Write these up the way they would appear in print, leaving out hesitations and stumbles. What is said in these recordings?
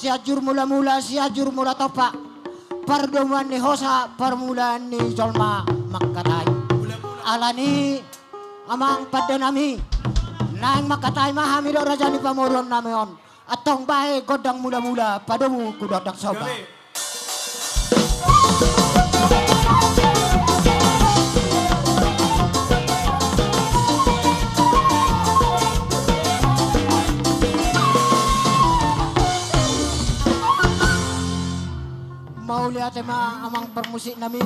siajur mula-mula siajur mula topak. Perdomuan ni hosa permulaan ni jolma makatay. Alani amang padanami nang makatay mahami do raja ni pamuron namion. Atong bae godang mula-mula padamu kudodak soba. Mau lihat emang amang permusik nami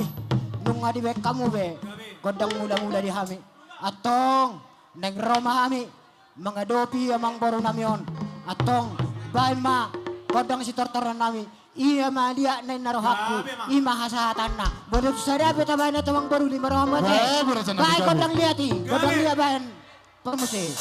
nung adi be kamu be godang mula-mula di hami atong neng roma hami mengadopi amang baru namion atong bae ma godang si tortoran nami iya ma dia neng narohaku ima hasahatanna bodoh sada be tabana tamang baru lima rohama te bae godang liati godang liat bae permusik.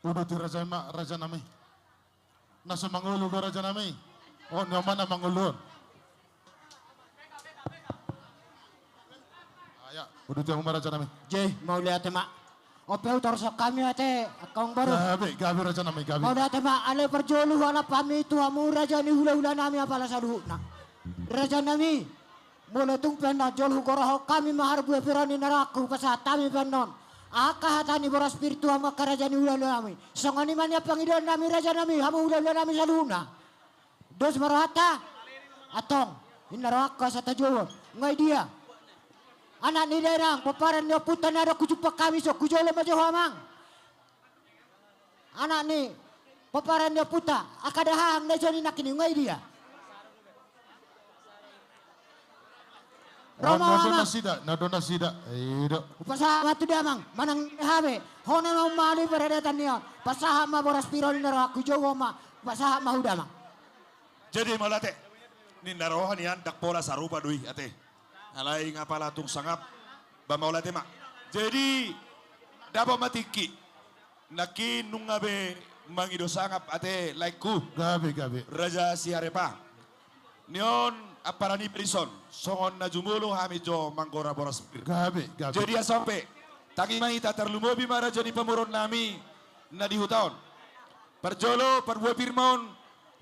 Udah ti raja nami. Nasa mangulo do raja nami. O naman na mangulon. Aya, udah ti raja nami. Jay, mau lihat mak. Opel torso kami ate, akong baru. Gabi raja nami, gabi. Mau lihat mak, ale perjolu wala pami itu amu raja ni hula-hula nami apala saduhna. Raja nami, mula tung pena jol hukoroho kami mahar buah pirani naraku pasatami penon. Aka hatani boras spiritu ama karaja ni hula nami. Songani mania pangidan nami raja nami, hamu hula nami saduhna. Dos marahata, atong, inaraka sa tajowo, ngay dia. Anak ni derang, paparan niya puta na kujupak kami so, kujolo majo hamang. Anak ni, paparan niya puta, akadahang na siya ni nakini, ngay dia. Roma hamang. Nadona sida. Ido. Pasaha tu dia mang, manang habe, hona mau mali beredatan niya. Pasaha ma boras pironi na kujowo ma, pasaha ma huda mang. Jadi malate, ni narohan yan, dakpola sarupa dui ate. Alay nga pala tung sangap, bamaulate mak. Jadi, dapat matiki, naki nungabe mangido sangap ate like ku. Gabi. Raja Siarepa. Nion aparani prison, songon na jumulo hamijo manggora boras pir. Gabi. Jadi sampai, tangi mahita terlumobi maraja ni pamuron nami na di hutaon. Perjolo, perbuah pirmaon,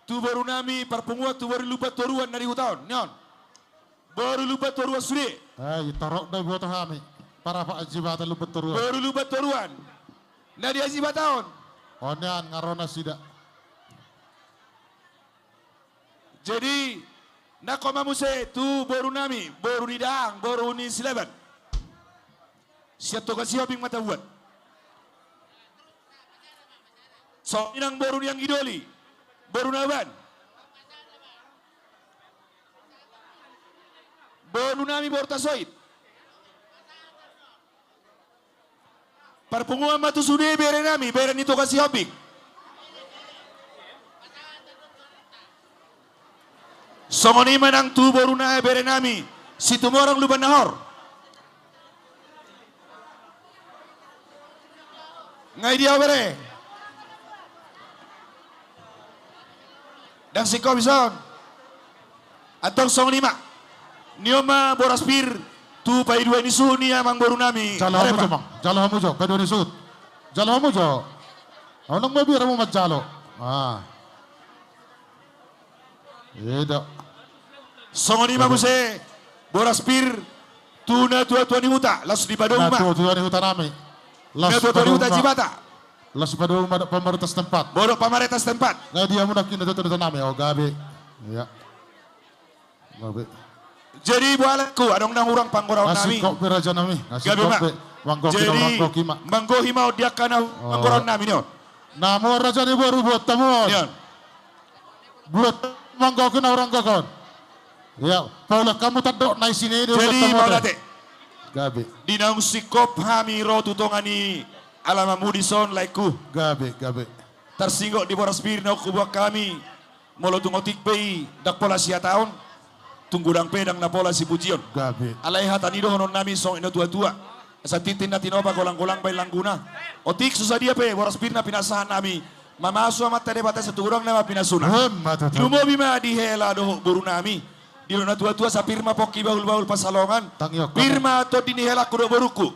tu baru nami perpunguat tu baru lupa toruan dari hutaon. Nion. Baru lupa toruan sudah. Ay, tarok na buat kami. Para pa ajibatan lupa turuan. Baru lupa toruan. Na di ajibatan. Onean ngarona sida. Jadi, nakoma muse tu baru nami, baru ni daang, baru ni silaban. Siap toka siap yang mata buat. So, inang baru yang idoli, baru naban. Baru nami baru tasoid. Perpunguan matu sudah bere nami, bere ni toka siap. Songoni manang tu baru na bere nami, si tumorang luban nahor. Ngai dia bere. Dan si komison. Atong songoni mak. Nioma boraspir tu pai dua ni suni amang baru nami. Jalo mo mang. Jalo mo jo, kado ni sud. Jalo mo jo. Anong mabira mo majalo? Ido. Songoni mabuse boraspir tu na tua ni huta las di padong Na mak. tua ni huta nami. Na tua ni huta jibata. Las padong pemerintas tempat. Bodoh pamaritas tempat. Ngai dia mo nakin na tua nami. Oh gabi. Ya. Gabi. Jadi bualatku adong nang urang panggorau Nasi nami. kok beraja nami. Nasi Gabi mak. kok manggo Jadi kima kima. manggo himau dia kana panggorau nami nion. Namo raja ni baru buat tamuan. Nion. Buat manggo kena orang kakon. Ya, Paula kamu tadok naik sini dia Jadi maulate. Gabi. Dinang sikop hami ro tutongani alama mudison laiku. Gabi. Tersinggok di boras bir na kubuak kami. Molo tungotik pei dak pola sia taon. Tunggudang pedang na pola si pujion. Gabi. Alay hatani do honon nami song ino tua-tua. Sa titin na tinoba kolang-kolang bay langguna. Otik susah dia pe boras bir na pinasahan nami. Mamaso amat tade bata sa turang na pinasuna. Lumobi ma di hela do buru nami. Di na tua-tua sa pirma poki baul-baul pasalongan. Tangyok. Pirma to dinihela kudo boruku.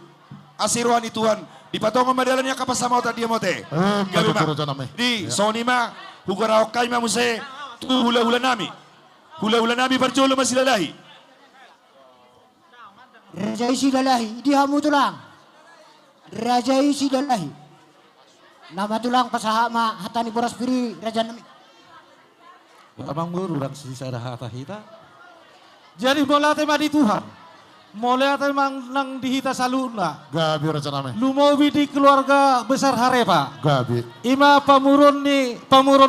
Asiruan ni Tuhan. Di patongan madalannya kapasama otak dia mote. Gabi ma. Di Sony ma. Hugarao kay ma muse. Tu hula-hula nami. Hula-hula nami berjolo masih lalahi. Raja isi dalahi, di hamu tulang. Raja isi dalahi. Nama tulang pasaha ma hatani boras piri raja nami. Abang berurang sisa hata hita. Jadi mulai tema di Tuhan. Mulai tema nang dihita saluna. Gabi raja nami. Lumobi di keluarga besar Harepa. Gabi. Ima pamurun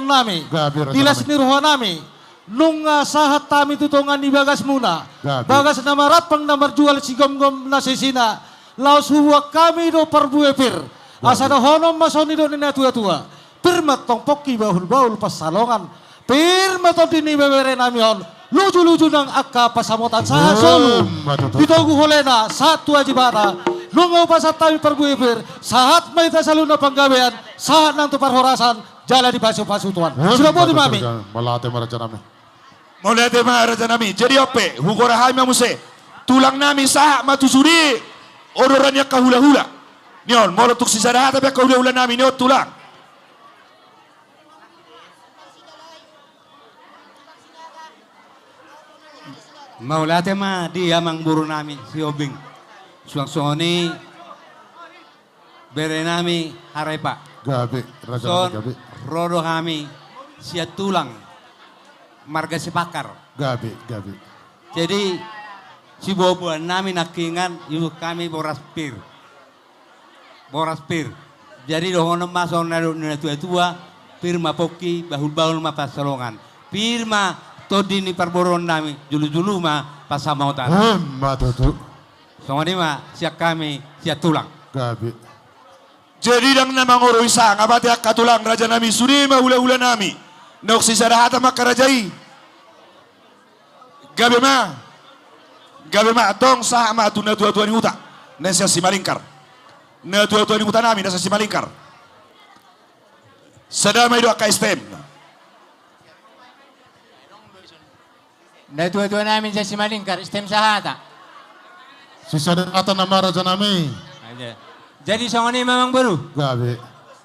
nami. Gabi raja Dilas nami. nirho nami. Nunga sahat tami tutongan di bagas muna. Gabi. Bagas nama rapang nama jual si gom-gom na sisina. Laos huwa kami do parbuepir. Asada honom masoni do nina tua-tua. Pirmat tong poki baul-baul pasalongan. Pirmat tong dini bebere namion. Lucu-lucu nang akka pasamotan sa solo. Ditogu holena satu ajibata. lungaw pasat tayo perbuipir, sahat may tasaluna panggawean, sahat ng tuparhorasan, jala di pasu-pasu tuan. Sudah mo di mami. Malate maraja nami. Mulate maharaja nami. Jadi ope, hukorahay mamuse. Tulang nami saha matusuri. Ororannya kahula-hula. Nyon, molotuk si sadaha tapi kahula-hula nami nyon tulang. Maulate ma di amang buru nami si Obing. Suang-suangoni bere nami harepa. Gabi, raja Son nami gabi. rodo kami sia tulang marga si pakar. Gabi, gabi. Jadi si bobuan nami nakingan ibu kami boras pir. Boras pir. Jadi dohono masong na tua firma poki bahul-bahul ma pasalongan. Firma todi ni perboron nami julu-julu ma pasamautan. Matutu. Songoni ma siak kami siak tulang. Gabi. Jadi dang namang oro isa ngabati katulang raja nami suri mahula-hula nami. Nok si sadahata makarajai. Gabe ma atong saha ma tu na tua-tua ni uta. Nasa si malingkar. Na tua-tua ni uta nami nasa si malingkar. Sadamay do ka stem. Na tua-tua namin sa Simalingkar, stem sa hata. Sisa dan ata nama raja nami. Jadi sa ni mamang baru. Gabi.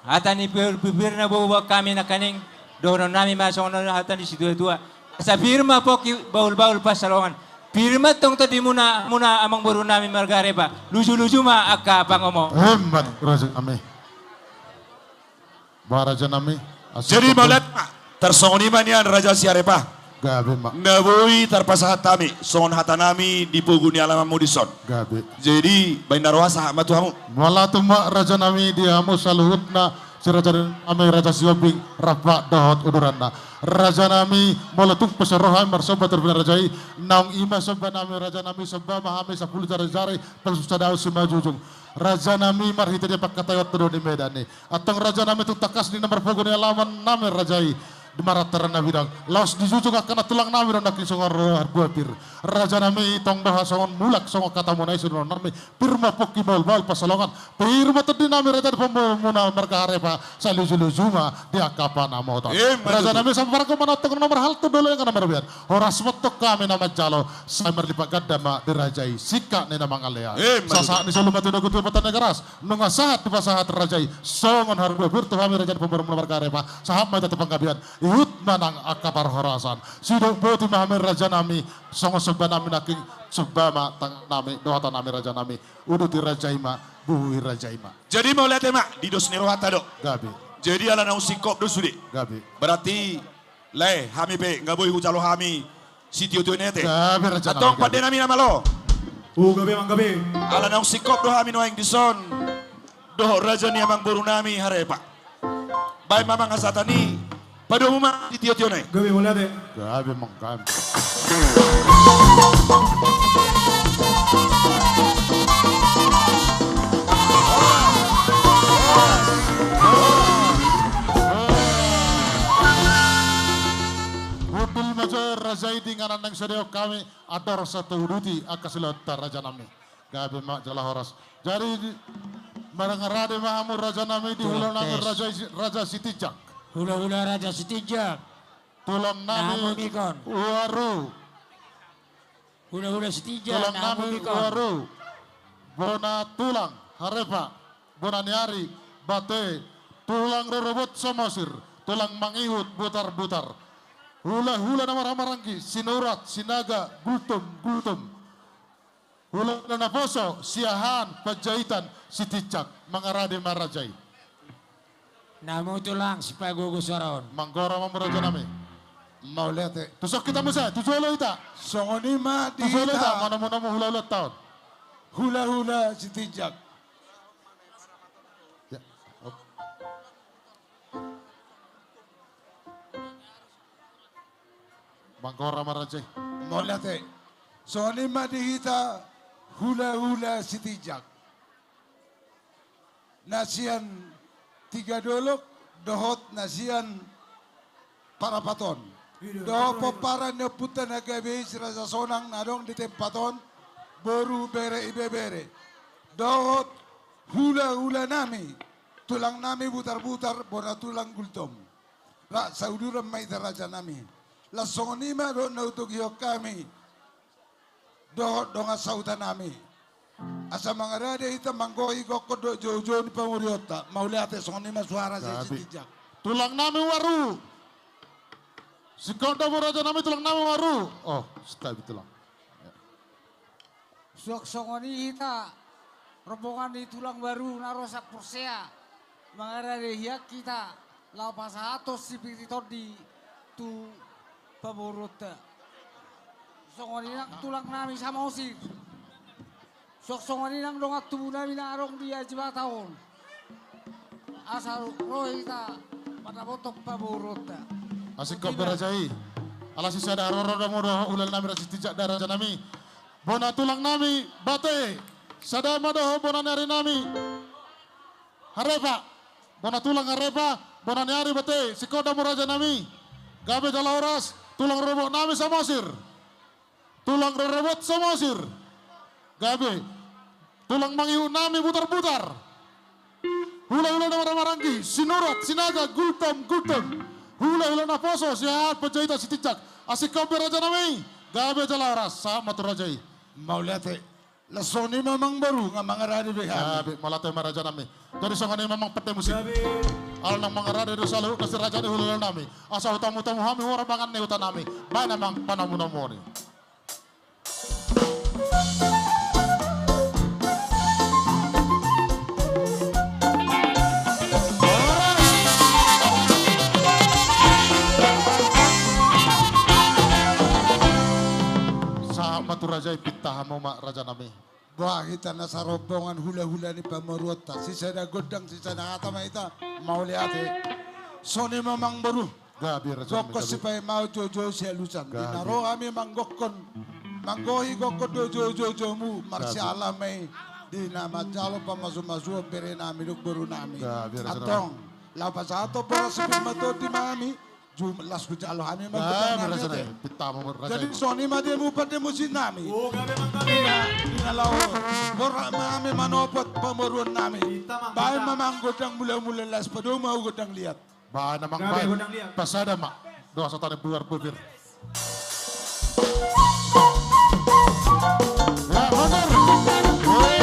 Hata ni pipir na buwa kami na kaning doon namin masong na hata ni si tua-tua. Sa firma po baul-baul pa sa longan. Firma tong tadi muna amang baru namin margare pa. Lusu-lusu ma akka pangomo. Hemat raja nami. Baraja nami. Jadi malat tersongoni man yan raja siarepa. Gabi mak. Nabui tarpasahat tami, son hata nami di puguni alaman modison. Gabi. Jadi bainarwa saha matuhamu. Malatu mak raja nami diamu saluhut na si raja nami raja siobing rapat dohot uduranna. Raja nami molatuk pesarohan marsoba terbenar rajai naung ima soba nami raja nami soba mahami 10 jari-jari persusadaw sumajujung. Raja nami marhita dia pakatayot tudo di medani. Atong raja nami tu takas di nomor puguni alaman nami rajai. Di marataran na bidang laos dijujung akan tulang nami ron nakin songon buapir raja nami tong daha songon mulak songon kata monai sunon nami pirma poki bal pasalongan pirma tadi nami raja pemuna marka harepa salujulujuma dia kapan amota raja nami sampai ko manotong nomor hal tu dulu yang kana marbian horas metok kami nama jalo saya merlipat gadama dirajai sika ni nama ngalea sasa ni selalu matu dogu patan negaras nunga sahat di pasahat rajai songon harga birtu kami raja pemuna marka harepa sahab mai tetap panggabian ihut manang akapar horasan sidok boti mahamir raja nami songo sebab nami naking sebama tang nami dohata nami raja nami uduti rajaima buhi rajaima. Jadi mau lihat mak di dos nerohata dok. Gabi. Jadi ala nau sikop dos sudah. Gabi. Berarti le hami pe nggak boleh hujalo hami sitio tu nete. Gabi raja Atong nami. pada nami nama lo. Gabi mang gabi. Ala nau sikop do hami noaing dison. Doh raja ni amang boru nami harepa. Baik mamang asatani. Pada umumnya di tio nih. Gabi mo late. Gabi mang gabi. Mobil major rajai dengan nang sedeo kami ador satu huduti akasilota raja nami. Gabi mak jala horas. Jadi marangarade mahamur raja nami di ulang nami raja Sitijak. Hula-hula Raja Sitijak. Tulang nami Mikon. waru. Hula-hula Sitijak. Tulang nami waru. Bona tulang harepa. Bona niari bate. Tulang rorobot somosir. Tulang mangihut butar-butar. Hula-hula nama ramarangki. Sinurat, sinaga, gultum. Hula na poso, siahan, pajahitan, Sitijak. Mangarade marajai. Namo tulang si pagugusaron. Manggora mamuraja nami. Maulete. Tusok kita musa, tujulo ita. Songonima Tujulo ita, dihita mana mo hula-hula taon. hula-hula Sitijak. Ya. op. Manggora marajai. Maulete. Songonima dihita hula-hula Sitijak. Nasian tiga dolok dohot nasian parapaton. Doho peparan na puta na gabi sirasa sonang nadong di tempaton boru bere ibe bere. dohot hula-hula nami, tulang nami butar-butar, bona tulang gultom. Ra sauduran may daraja nami. Lasongonima do nautugyo kami, dohot donga sauta nami. Asa mga rade ita manggohi koko do jojo ni pamuriota, mauliate songonima suara sa Gabi. sitijak. Tulang nami waru. Si kondo mo raja nami tulang nami waru. Oh, stay tulang. Sok-sokoni kita rombongan di tulang baru narosak persea mengarahia kita lapas atos sipiti di tu paborota sokoni nang tulang nami sama osir sok-sokoni nang dongat tubuh nami narong dia jiwa tahun asal roh kita pada botok paborota Asik kau berajai. Alasi sada roro da modo ulal nami rasis tijak daraja nami. Bona tulang nami bate. Sada madoho bona nari nami. Harepa. Bona tulang harepa. Bona nari bate. Sikoda muraja nami. Gabe jala oras. Tulang robot nami samosir. Tulang robot samosir. Gabe. Tulang mangiu nami butar-butar. Hula-hula na maranggi. Sinurat, sinaga, gultom. Hula-hula na poso. Sihat penjahita si tijak. Asik kau beraja nami. Gabe jala oras. Sama tu rajai. Mauliate, lasoni mamang baru nga mga rade behan. Gabi malatay maraja nami. Jadi sangani memang pete musik. Al nang mga rade do salu kasi raja ni hulul nami. Asa utamu-tamu hami ora bangan ni utan nami. Ba namang panamu-namu ni. Sama tu raja ipitah mo ma raja nami. Buah kita nasa rombongan hula-hula ni pamorota. Sisa da godang, sisa da atama ita. Mauliate, soni mamang baru. Gabi raja nami. Gokko Gabi. sipay mau jojo siya lusan. Gabi. Dinaro kami manggokon. Manggohi gokko do jojo mu. Marsyala may di nama jalo pa masu-masu pere nami duk baru nami. Gabi raja nami. Atong, lapas ato para sepil mato di mami. Las ku jalo kami Gabi magkutang raja nami. nami. Pitah mo raja. Jadi soni ma dia bupat dia musin nami. Oh, kami mang kami. Dinalaw. Bora mami manopot pamuruan nami. Bahay mamang godang mula-mula las pa do mau godang liat. Ba namang bay. Pasada ma. Doa sa tanong buwar bubir. Ya, benar. Oh.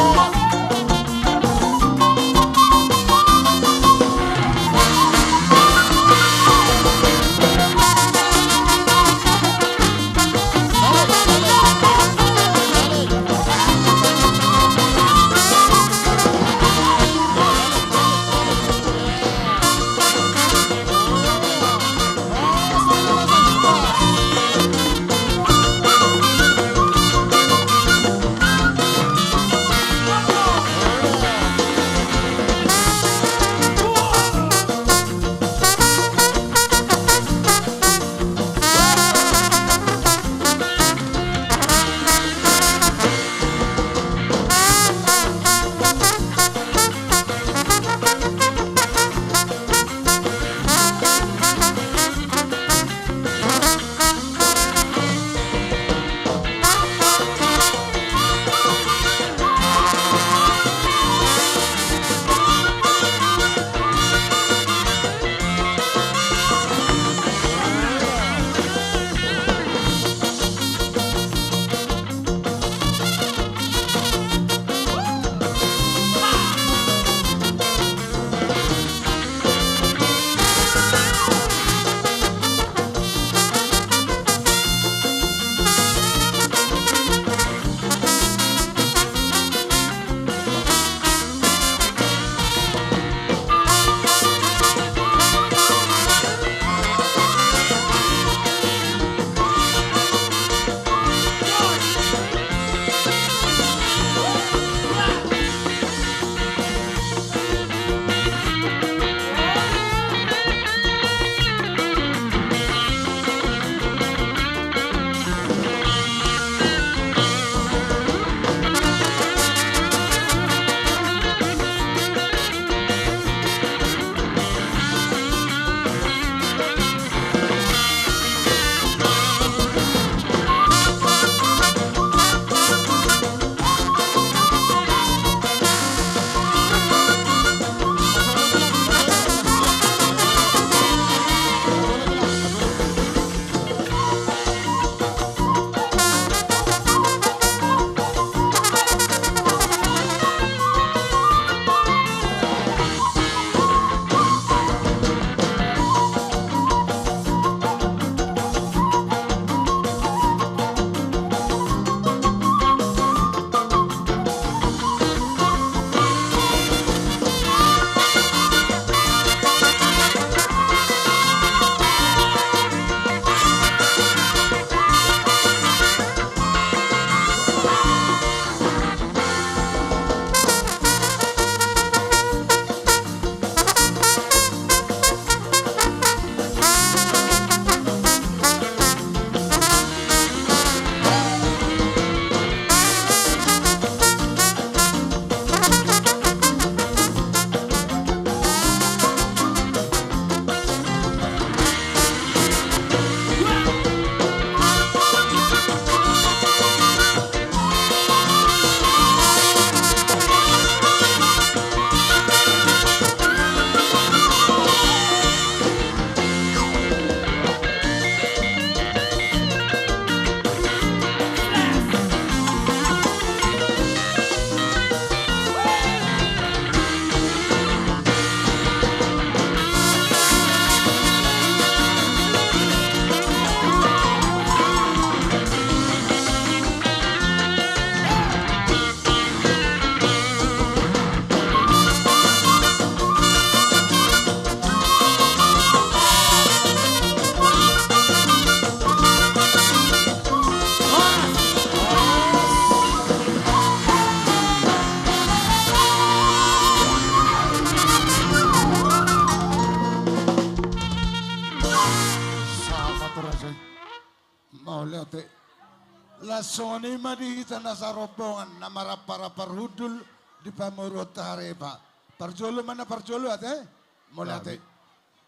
La sonima di kita nasa rombongan namara para parhudul di pamurut hareba. Parjolo mana parjolo ate? Molate.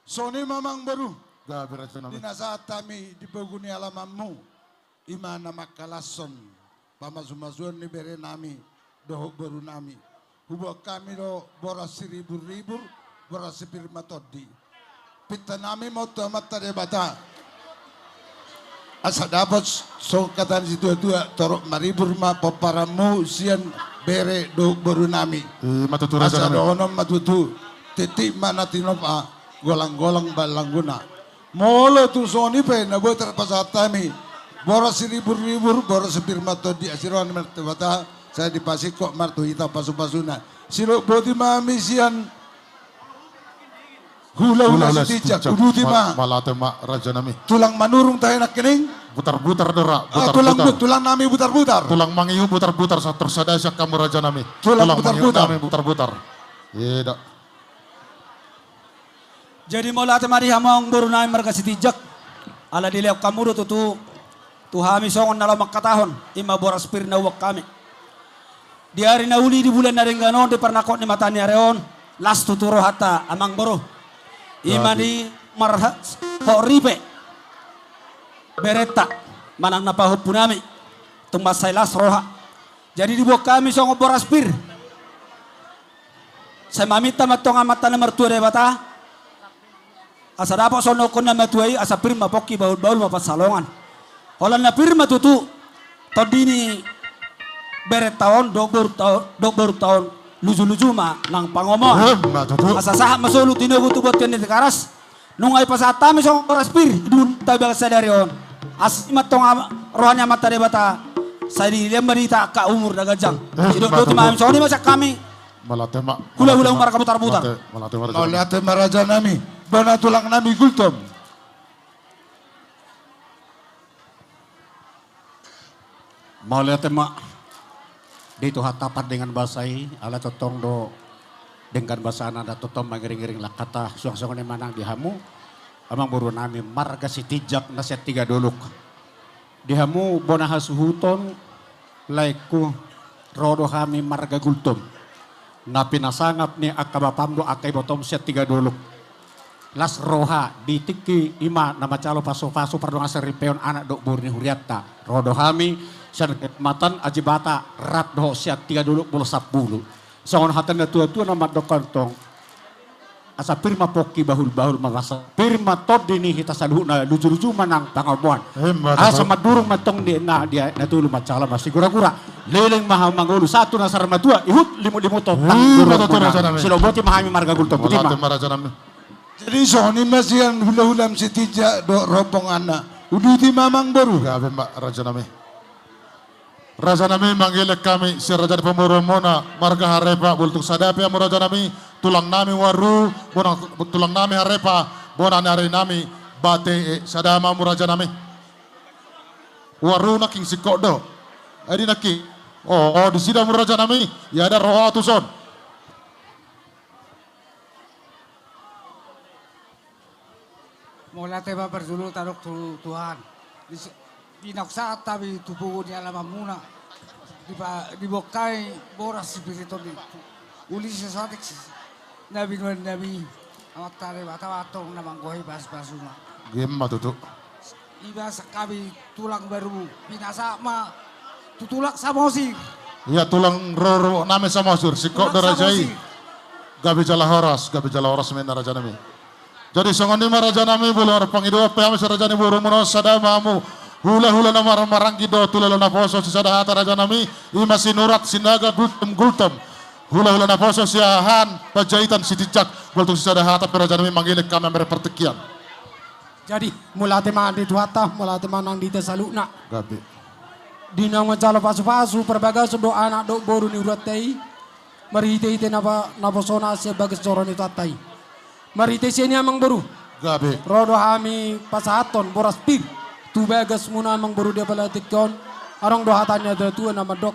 Sonima mang baru. Gabi raja Di nami. nasa tami di paguni alamamu. Imana makalason. Pamasumasun ni bere nami. Dohok baru nami. Hubak kami do boras ribur-ribur. Boras pirmatodi. Pita nami mau tamat tade bata. Asa dapat so katan si tua-tua torok maribur ma paparamu sian bere do baru nami. Matutu raja Asa nami. dohonom matutu titik mana tinopa golang-golang balangguna. Molo tu soni pe na buat terpasatami. Boros ribur-ribur boros pirmato di asiron mertebata saya dipasik kok martu hita pasu-pasuna. Siro bodi mami sian hula-hula sitijak uduti ma. Malate ma raja nami. Tulang manurung tayo nak kening. Butar-butar dora. Tulang nami butar-butar. Tulang mangiu butar-butar tersadaya kamu raja nami. Tulang mangiu butar-butar. nami butar-butar. Iya. Jadi mula temari hamang baru naik mereka sitijak. Ala dilihat kamu tu Tuhami songon na lamak katahon. Ima boras pir na uwak kami. Di hari na uli di bulan na ringganon di pernakot ni matanya reon. Las tuturo hata amang boro. Ima di marha ripe. Bereta. Manang napahut punami. Tumbasay las roha. Jadi di buwak kami songon boras pir. Saya mamita matong amatan na mertua de bata. Asa dapat sono kon na matuai asa pir mapoki baul-baul mapasalongan. Holan na pirma tutu todini beret tahun dok baru tahun luju-luju ma nang pangomong asa sahat masulu tino butu buat kene karas nungai pasata mi song oras pir dun tabel sadarion as matong rohanya mata debata saya di lembarita ka umur dagajang sidok do timam soni masak kami Malate ma. hula-hula umar kabutar-butar Malate Maraja nami. Bana tulang nami gultom. Mau lihat emak dito hatapan dengan basai ala totong do dengan bahasa nada totong mengiring-iring lah kata suang-suang ni manang dihamu amang buru nami marga si tijak nasihat 3 doluk dihamu bonaha suhuton laiku rodo kami marga gultom na pinasangap ni akabapamdo akay botom siya 3 doluk las roha ditiki ima nama calo paso-paso pardong asar ripeon anak dok burni huriatta rodo kami sian matan ajibata rat doh siat 3 dulu bulu 10. Songon hatan na tua-tua nama dokantong. Asa pirma poki bahul-bahul marasa. Pirma tod dini hita saluh na luju-luju manang pangalbuan. Asa madurung matong di na dia natulu macala masih gura-gura. Leleng maha mangulu satu nasar matua ihut limu-limu to tang. Siloboti mahami marga gulto putima. Jadi soni masih yang hula-hulam si tijak do rompong anak. Uduti mamang baru. Gabe mbak raja nami. Raja nami manggilek kami si raja di pemuromona marga harepa bultuk sadapi amu raja nami tulang nami waru bonang tulang nami harepa bonang hari nami bate sadama amu raja nami waru naking sikodo adi naki oh di sida amu raja nami ya ada roh atuson Mula tema berjulu tanuk Tuhan. Pinaksaat tapi tubuh di alam muna. Dibokai boras spirito di. Uli sesatik nabi amat tare batawatong namang gohi bas-basuma. game matutu Iba sakabi tulang baru pinasa ma tutulak samosir. ya tulang roro nami samosur sikodo rajai gabi jala horas mena raja nami jadi songoni raja nami bulu pangido pe ame raja nami buru mono sadamamu hula-hula nama maranggi do tulalo na poso si sadahata raja nami ima sinurat sinaga gultem hula-hula na poso siahan pajaitan si tijak bultung si sadahata pe raja nami manggilek kami mere pertekian Jadi mulate man di tuata mulate manang di tesaluna. gabi Dinang macalo pasu-pasu perbagas do anak do boru ni uratei. Marite napa sona se bagas coron itu atai. Marite sini amang baru. gabi Rodo hami pasaton boras pir. Tu bagas muna amang baru dia palatikon. Arong do hatanya ada tua nama dok.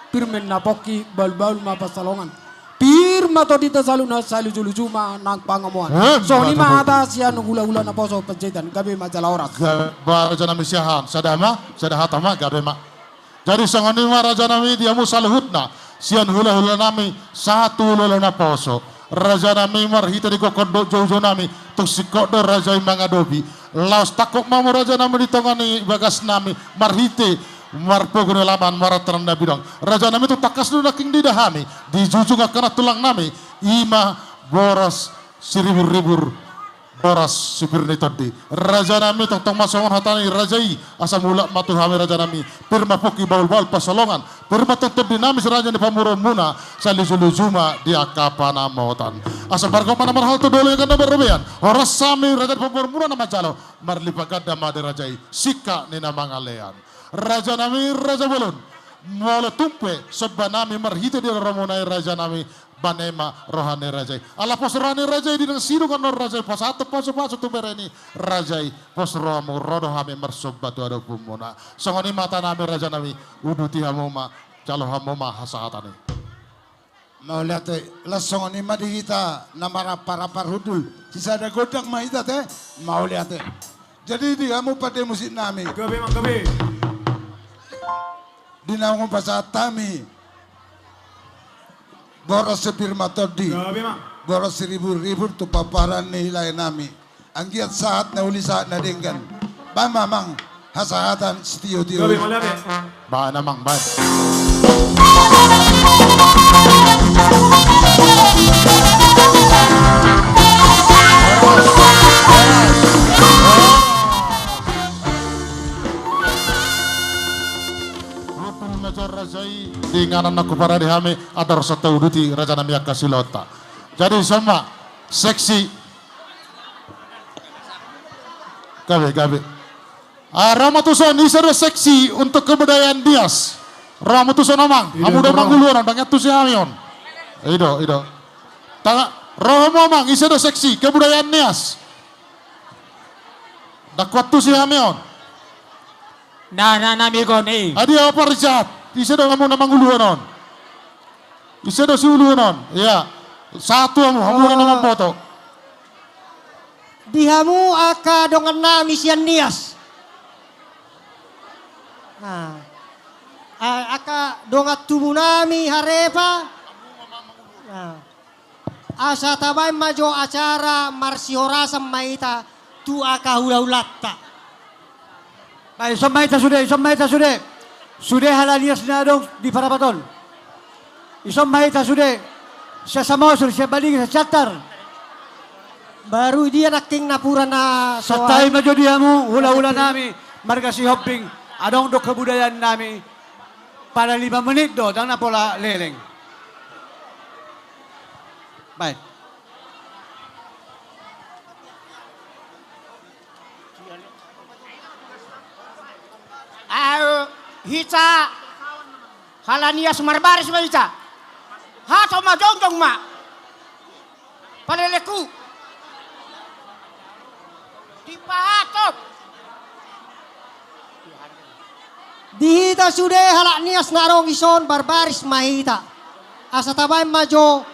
Pirmen napoki bal-bal ma pasalongan. Pir mato di tesaluna salu julu ma nang pangamuan. So ni ma ata sian hula-hula na poso pencetan gabi majalah oras. raja nami siahan sadahata ma gabi ma Jadi sangonima raja nami dia musaluhutna sian hula-hula nami satu hula na poso. Raja nami marhita di kokodo jojo nami tuk sikodo raja mangadobi. Laos takok mamu raja nami di tongani bagas nami marhite marpogone laman maratran na bidang. Raja nami tu takas nu naking didahami di jujung akana tulang nami ima boras siribur-ribur boras supir ni tadi. Raja nami tong masongan hatani rajai asa mula matu hami raja nami pirma poki baul-baul pasolongan pirma tong tadi nami seraja ni pamuron muna salizuluzuma dia kapana motan asa bargo mana marhal tu dole kan berlebihan horas sami raja pamuron muna nama jalo marlipagada made rajai sika ni nama ngalean raja nami raja bolon molo tumpe sobba nami marhite di romonai raja nami banema rohani rajai ala pos rohani rajai di siru kan rajai pos atau pos tu bereni rajai pos romu rodo hami mersobat ada pumona songoni mata nami raja nami uduti hamoma calo hamoma hasahatane mau lihat lah songoni ma di kita nama para hudul sisa ada godak mah kita teh mau lihat jadi dia kamu pada musik nami gabe di nama bahasa tami boros sepirma todi boros ribu tu paparan nilai nami anggiat saat na uli saat na denggan ba mamang hasahatan setiyo tiyo ba namang ba rajai dengan anak para dihame ada rasa tauduti raja nami akasilota. Jadi sama seksi gabe. Ramatuson ini sudah seksi untuk kebudayaan Dias. Ramatuson amang, kamu udah mangguluan, banyak tuh si Amion. Ido. Tanga Romo amang, ini sudah seksi kebudayaan Dias. Dakwat tuh si Amion. Nami goni. Adi apa Richard? Isa daw kamu namang uluanon. Isa daw si uluanon. Ya. Satu kamu na namang foto. Dihamu aka dongan nami sian Nias. Aka dongat tumu nami harepa. Asa tabay majo acara marsihorasam maita tu aka hula-hulatta. Baik, isam maita sudah. Sudah halalias na dong di Parapaton. Isam maita sudah. Siya samosur, siya balik sa chatar. Baru dia naking napura na Sa tayo majo dia mo, hula-hula nami, marga si Hopping, adong do kebudayaan nami, para 5 menit do, dang na pola leleng. Baik. Hita halanias marbaris ba hita? Hato majongjong ma. Paleleku. Dipahatot. Dihita sude halanias narong ison barbaris mahita. Asa tabay majo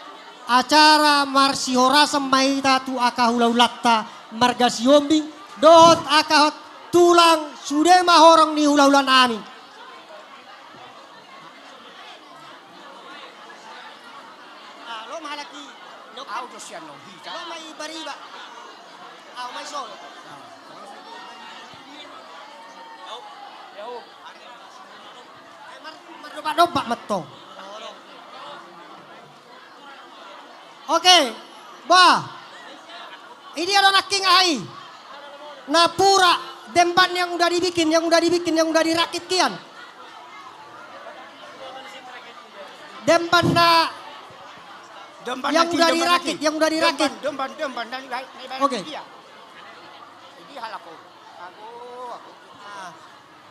acara marsihorasam mahita tu akahulaulatta marga siombing dohot akahot tulang sude mahorong ni hula-hulan amin. May bariba. May sol. Mardoba matto. Oke, ini ada naking ai. Napura demban yang udah dibikin, yang udah dirakit kian. Demban yang udah dirakit. Oke.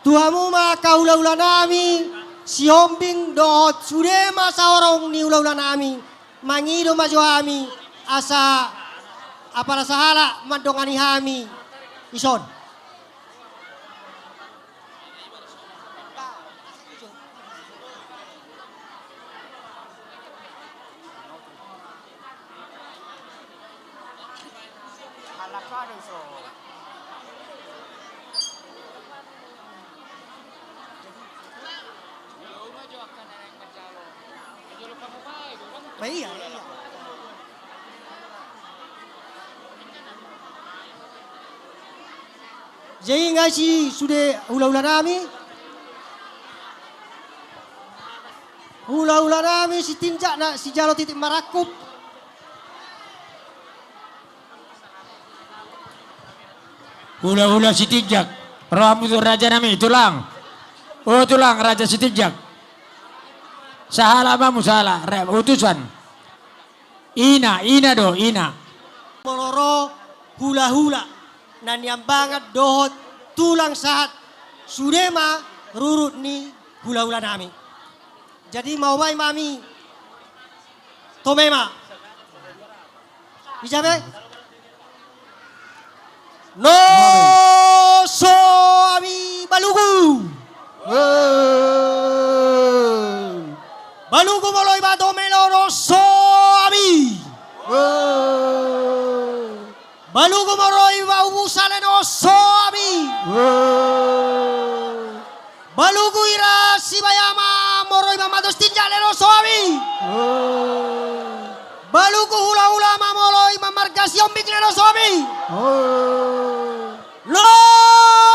Tuhamu maka ula-ula nami, si hombing dohot sudema saorong ni ula-ula nami, mangido majo hami, asa apara sahala madongani hami, ison. Iya. Jadi nggak sih sudah hula-hula nami? Hula-hula nami si tinjak nak si jalo titik marakup. Hula-hula si tinjak. Rambut raja nami tulang. Oh tulang raja si tinjak. Salah mamu salah. Utusan. Ina do ina. Moloro hula-hula. Nan yang banget dohot tulang sahat. Sudema rurut ni hula-hula nami. Jadi mau bayi mami. Tomema. Bicara? No so ami balugu. Balugu moloi ba domelo no so ami. Balugu moloi ba ubusale no so ami. Balugu ira sibayama moroi ba mados tinjale no so ami. Balugu hula-hula mamoloi mamargas yombik no so ami. Lo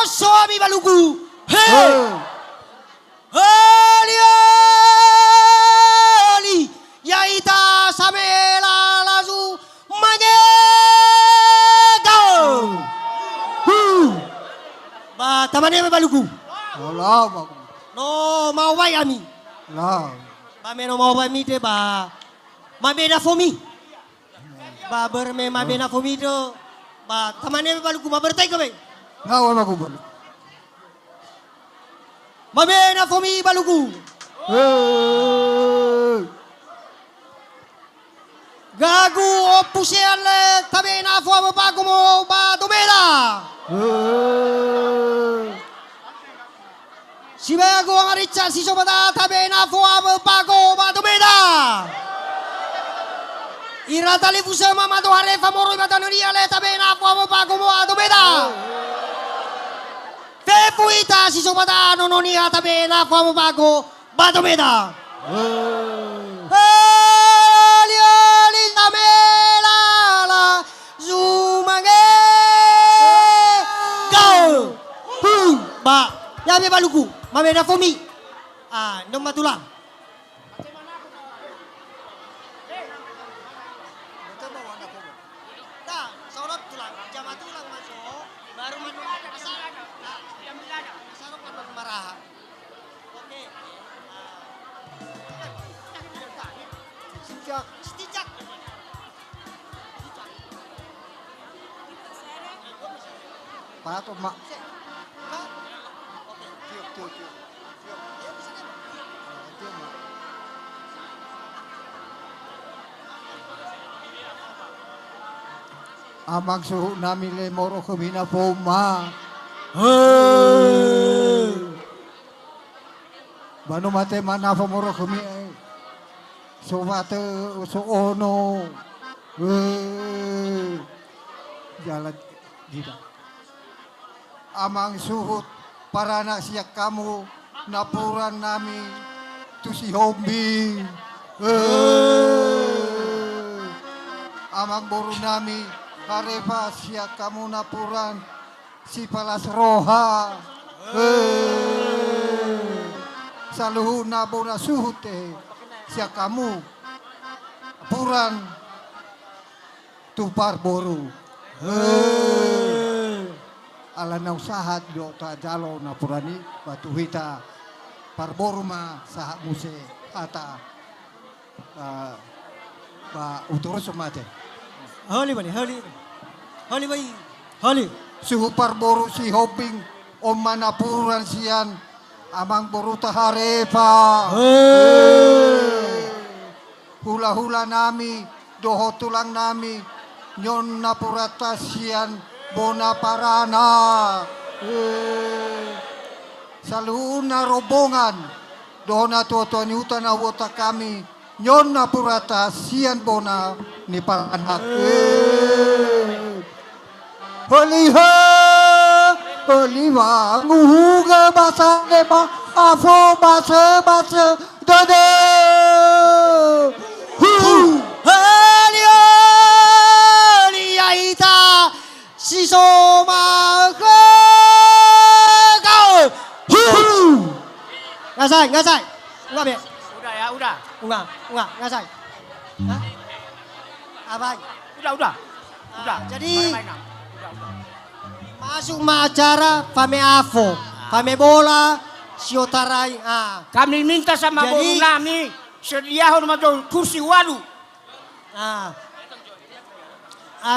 suami balugu. Hei. Ali yaita samela lazu mangegau. Ba tamane balugu. Allah bagus. No mau bayi ami. Lah. Ba meno mau bayi mite ba. Mabena fomi. Ba berme mabena fomi do. Ba tamane balugu ma bertai ko be. Ngawa bagus balu. Mabena fomi balugu. Gagu opusiale tabena fo bago mo ba domela. Sibago angaricha si sobada tabena fo bago ba domela. Iratali fusema mado harefa moro matanoria le tabena fo bago mo domela. Fepuita si sobada nononia tabena fo bago ba domela. Ali tamela la zumange go. Ba ya be baluku mabena fomi. Ah nom matulang. Dah, sorot tulang, jama tulang masuk, baru manual masalah. Masalah kan marah. Oke. Stijak. Pato mak. Amang suhu namin le moro kumina po ma. Bano mate mana po moro kumi so mate so ono. Jalan tidak. Amang suhut para anak siak kamu napuran nami tu si hombi. Amang boru nami Karepa siak kamu napuran si palas roha. Saluhu nabo na suhute siak kamu napuran tupar boru. Ala na usahat do ta jalo napurani batu hita parboru ma sahat muse ata ba uturus mate. Holi bani, holi bayi, holi. Suhu parboru si hoping om manapuran sian amang boru taharepa. Hula-hula nami, doho tulang nami, nyon napurata sian bona parana. Saluna robongan, doho na tuwa-tuwa ni hutan na wota kami, nyon napurata sian bona ni paranak. Holiha, holiwa, nguhuga basa leba, afo basa dade. ngasai. Enggak, Be. Udah ya, udah. Enggak, ngasai. Hah? Apa? Udah. Jadi masuk ma acara Fame Afo, Fame Bola, Siotarai. Kami minta sama Jadi- Boru Nami sediakan macam kursi walu.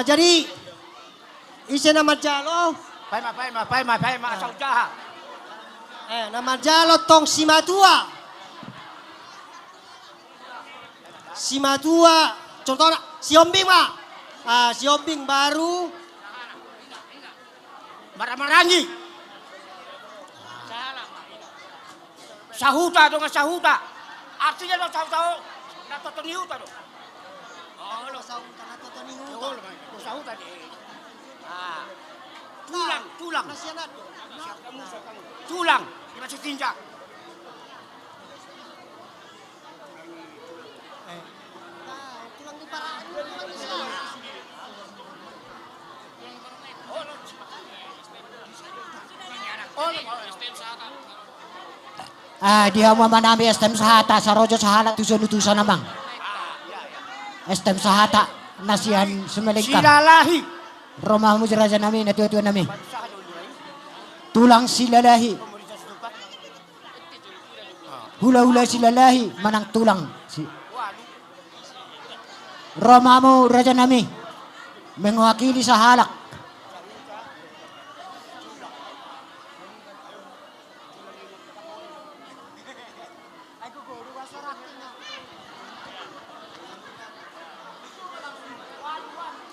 Jadi isi nama jalo, Paima asal jahat. nama jalo tong Simatua, contohnya Siombing Pak. Siombing baru Maramarangi. Sahuta dengan sahuta. Artinya lo tahu-tahu nato toniuta do. Oh, lo sahuta nato toniuta. Lo sahuta di. Tulang. Tulang, di masih tinjak. tulang di parah. Dia mau manami estem sahata sarojo sahala tusan namang. Estem sahata nasihan semelingkar. Silalahi. Romah mujaraja nami na tuwa nami. Tulang silalahi. Hula-hula silalahi manang tulang. Romamu raja nami mewakili sa halak.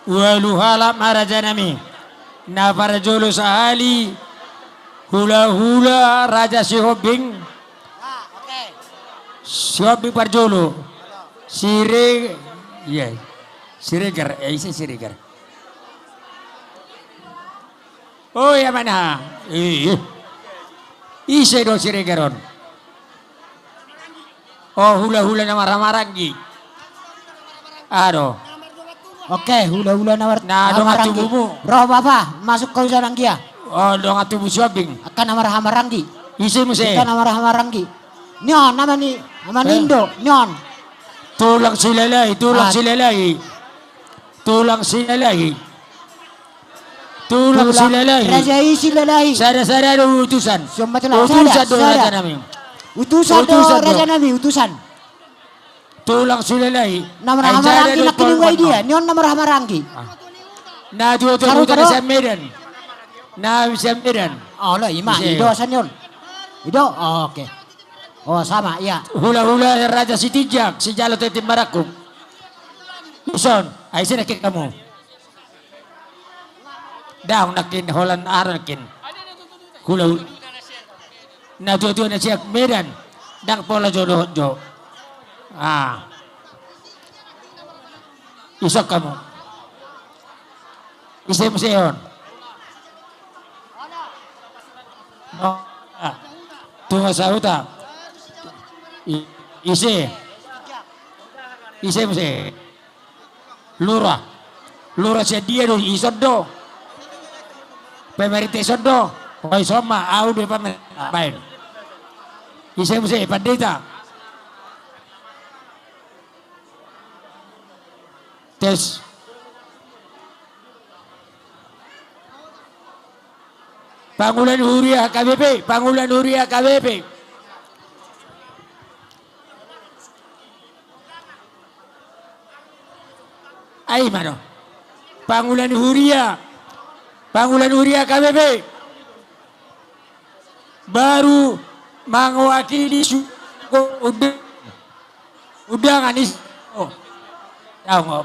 Waluhala marajanami na parajolo sahali hula raja Sihobing Sihobing parjolo Siregar oh ya mana ise do Siregaron oh hula na Maramarangi Oke, hula-hula nawar. Nah, dong atubumu. Roh apa? Masuk kau saranggia. Oh, dong atubu Sihobing Akan nama Hamaranggi. ise muse Kita nama Hamaranggi. Nyon nama ni nama Nindo. Nyon. tulang silalahi Raja isi lalahi. Sada ada utusan Siapa tu lah? utusan do raja nami Utusan do Utusan do. raja nami. Utusan. tulang silalahi Nama Hamaranggi nak kinuway dia. Nyon nama Hamaranggi. na juto Karo, buta karo. sa Medan na sa Medan Oh lah, ima. Ise. Ido san yun. Ido. Oh, oke. Oh sama, iya. hula raja si Tijak si Jalo Tetim Barakuk Ison ay sinakit kamu daw nakin Holland arakin hula na juto na siya Medan dang pola jodoh jo isok kamu isi museon tunggu sahuta isi muse lura siya dia do isod do pemerintah isod do hoy soma au do pamen isi muse pandita tes Pangulan Huria KBP ay mano Pangulan Huria KBP baru mewakili undangan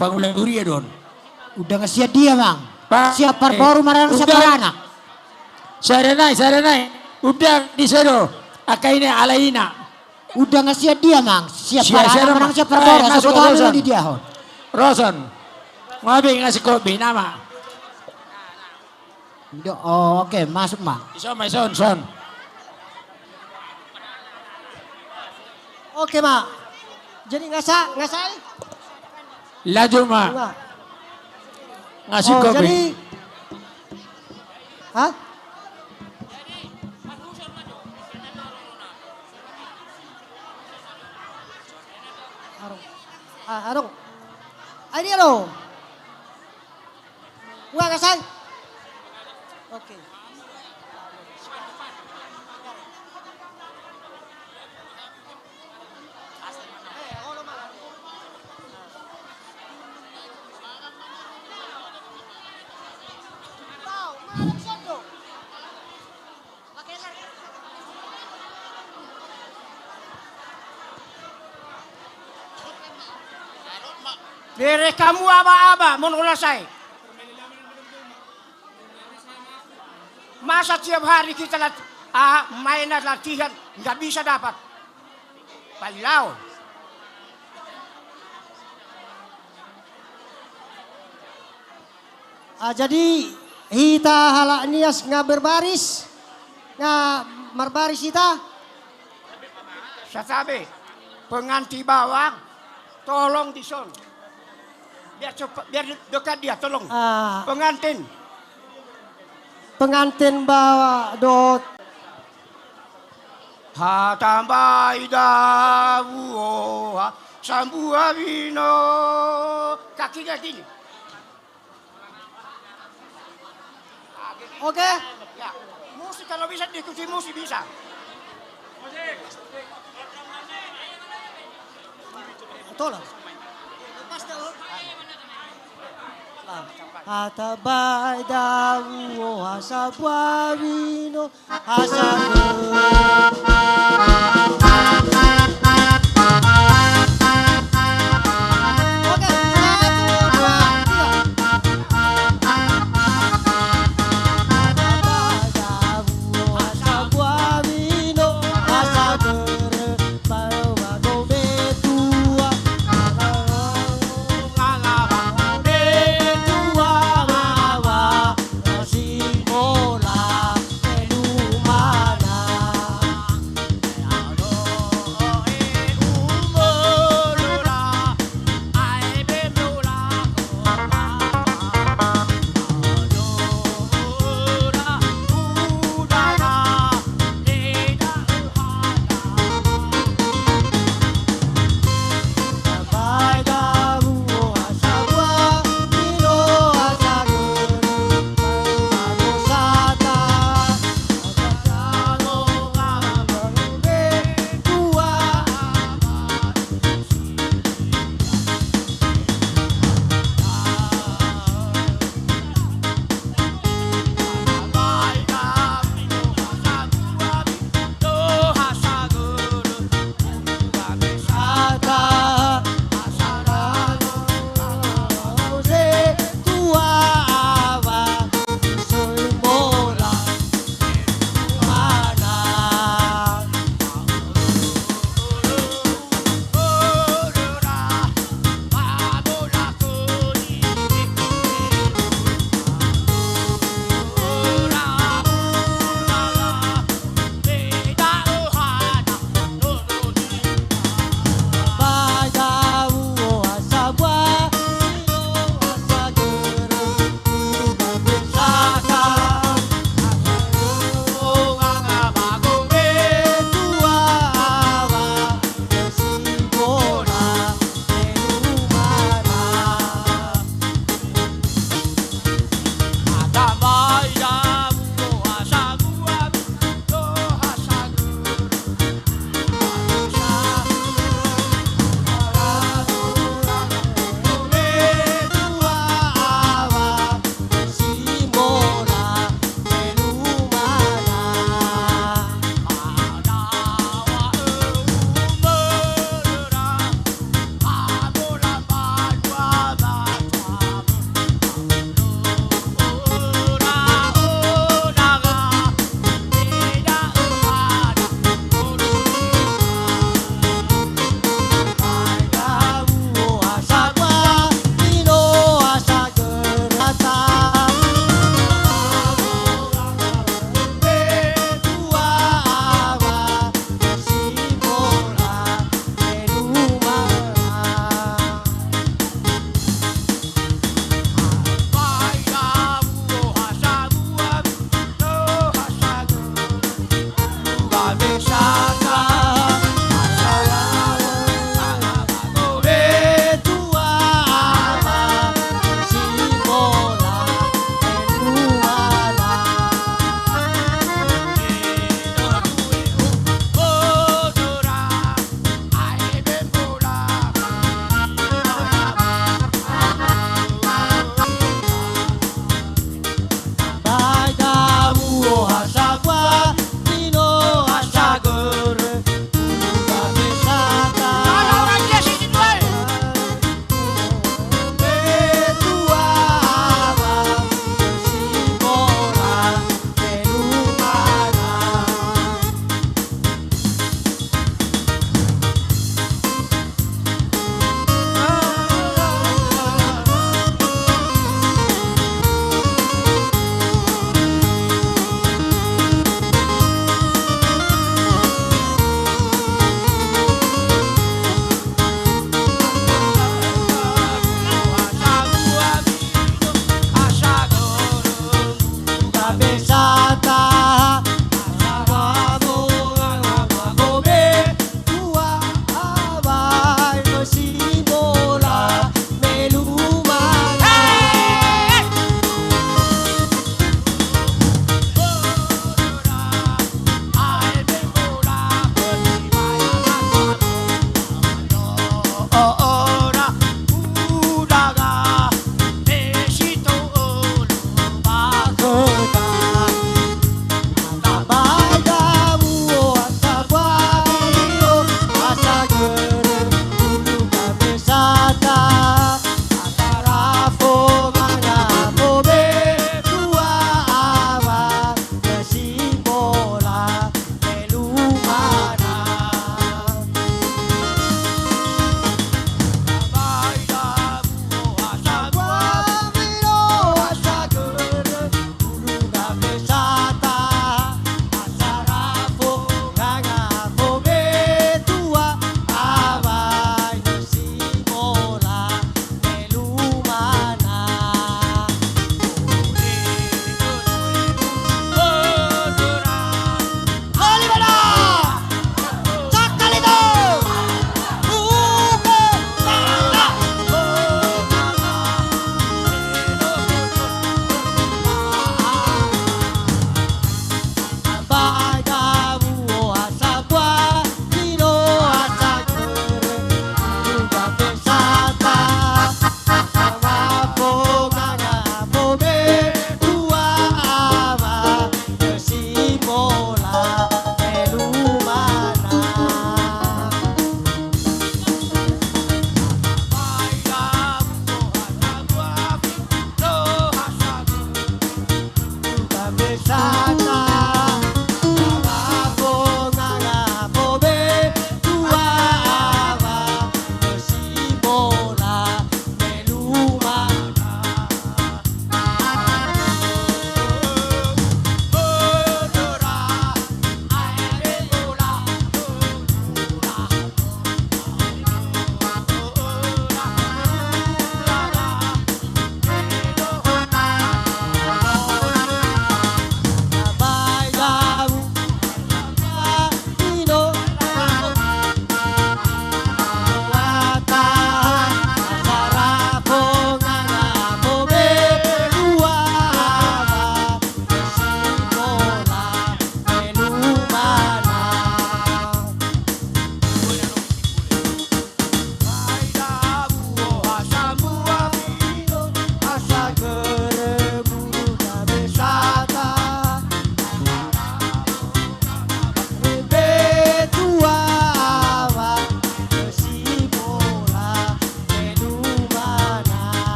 Pangulan Huria don Udah ngasih dia, Bang. Pak, Siap perboru marang siap anak. Saranay. Udah di sana. Akaina alaina. Udah ngasih dia, Mang. Siap Siap, anak marang siap perboru. masuk Sebut Roson. di dia. Roson. Ngabi ngasih kopi nama. Oh, oke, masuk, Mang. Son. Oke, Mak. Jadi ngasai? Laju ma. Enggak. Ngasih kopi. Jadi Anong? Ay, di ano? Wala ka say? Okay. Dari kamu aba-aba mengulasai. Masa tiap hari kita main latihan nggak bisa dapat. Palau. Jadi kita halak nias nga berbaris, nga marbaris kita. Sasabi, penganti bawang, tolong dison. Biar cepat, biar dekat dia, tolong. Pengantin. Pengantin bawa dot. Hatambai dawu, sambua vino. Kakinya gini. Oke. Ya, musik kalau bisa diikuti musik bisa. Betul lah. Hatabay dawu hasabwa vino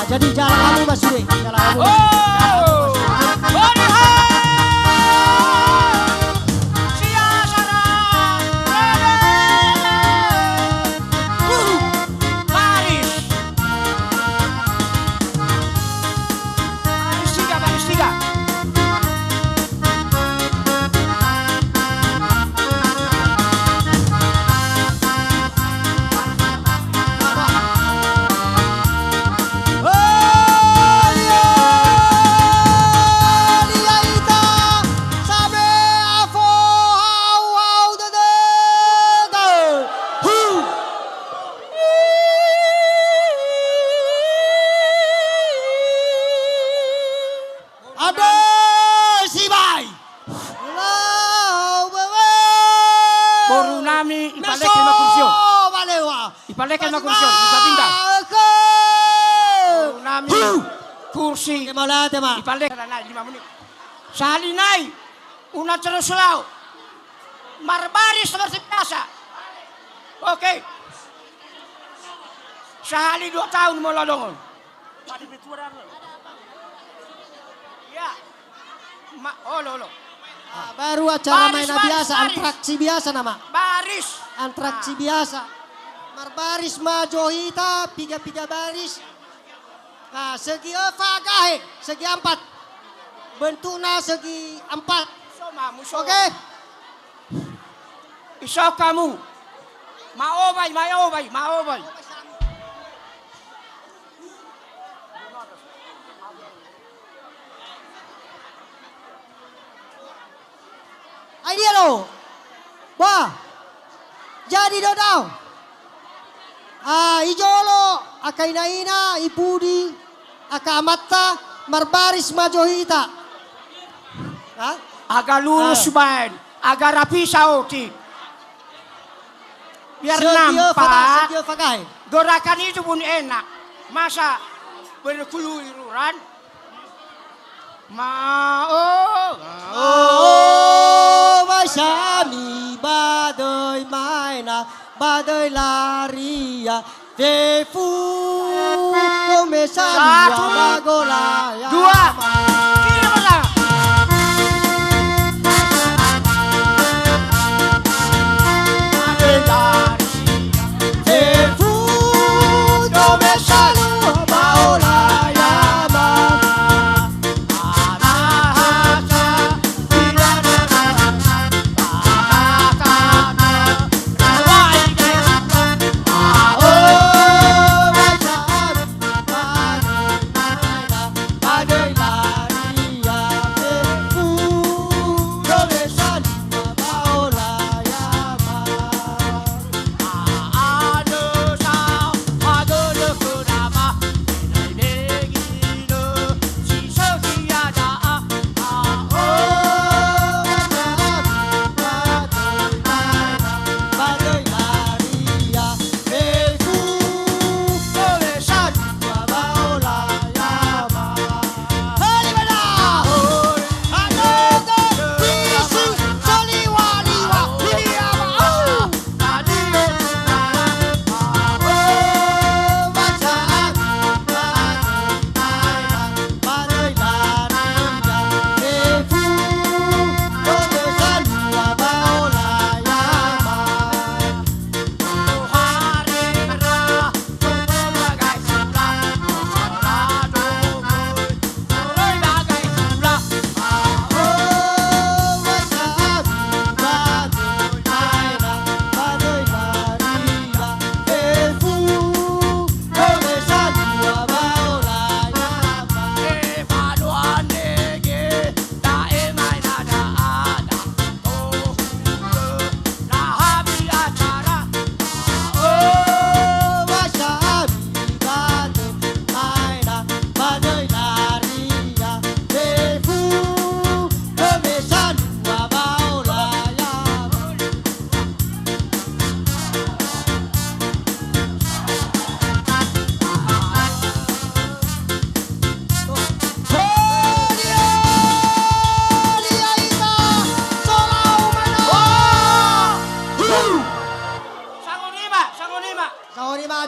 Jadi jalan kamu Mas Sude. Jalan kamu. Ipaleken na kursi, bisa pindah. Nami kursi. Ipaleken na 5 menit. Salinay, una terus law. Marbaris seperti biasa. Oke. Sehari 2 tahun mau lodongon. Ya. Lo. Baru acara mainan biasa, antraksi biasa nama. Baris. Antraksi biasa. Marbaris majohita, piga baris. Nah, segi fagahe, segi 4. Bentuknya segi 4. Oke. Iso kamu. Maobay. Idea lo. Wah. Jadi dodau. Ijolo, akainaina, ipudi, akamata, marbaris majohita. Agak lurus bain, agak rapi sauti. Biar nampak, gerakan itu pun enak. Masa berkeluyuran? Masami badoy maina. Badai laria Defu Komesa 1, 2 Kiri bola Badai laria Defu Komesa Baola Yama